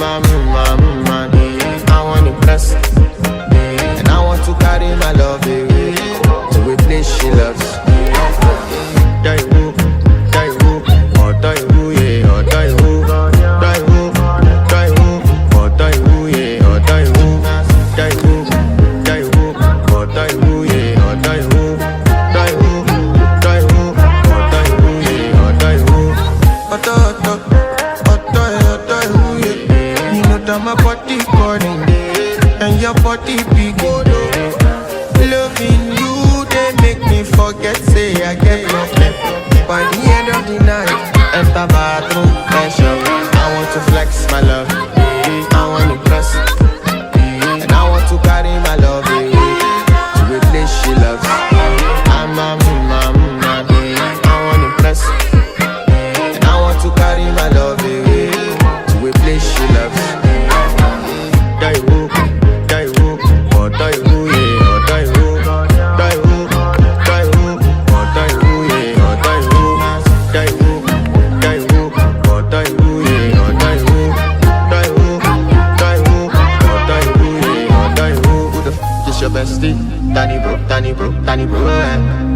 I want to bless, and I want to carry my love away to a place she loves. Die who, or die who, yeah, or die who, die who, or die who, yeah, or die who, or die who, yeah, or die who, or die who, yeah, or die who. You know that my body calling, and your body big. Loving you, they make me forget, say I get no pep. By the end of the night, enter bathroom, pressure. I want to flex my love, I want to press, and I want to carry my love away to a place she loves. I want to press, and I want to carry my love away to a place she loves. Die who, or die who, yeah, or die who, or die who, yeah, or die who, or die who, yeah, or die who, or die who, yeah, or die who. Who the f is your bestie? Danny bro, eh?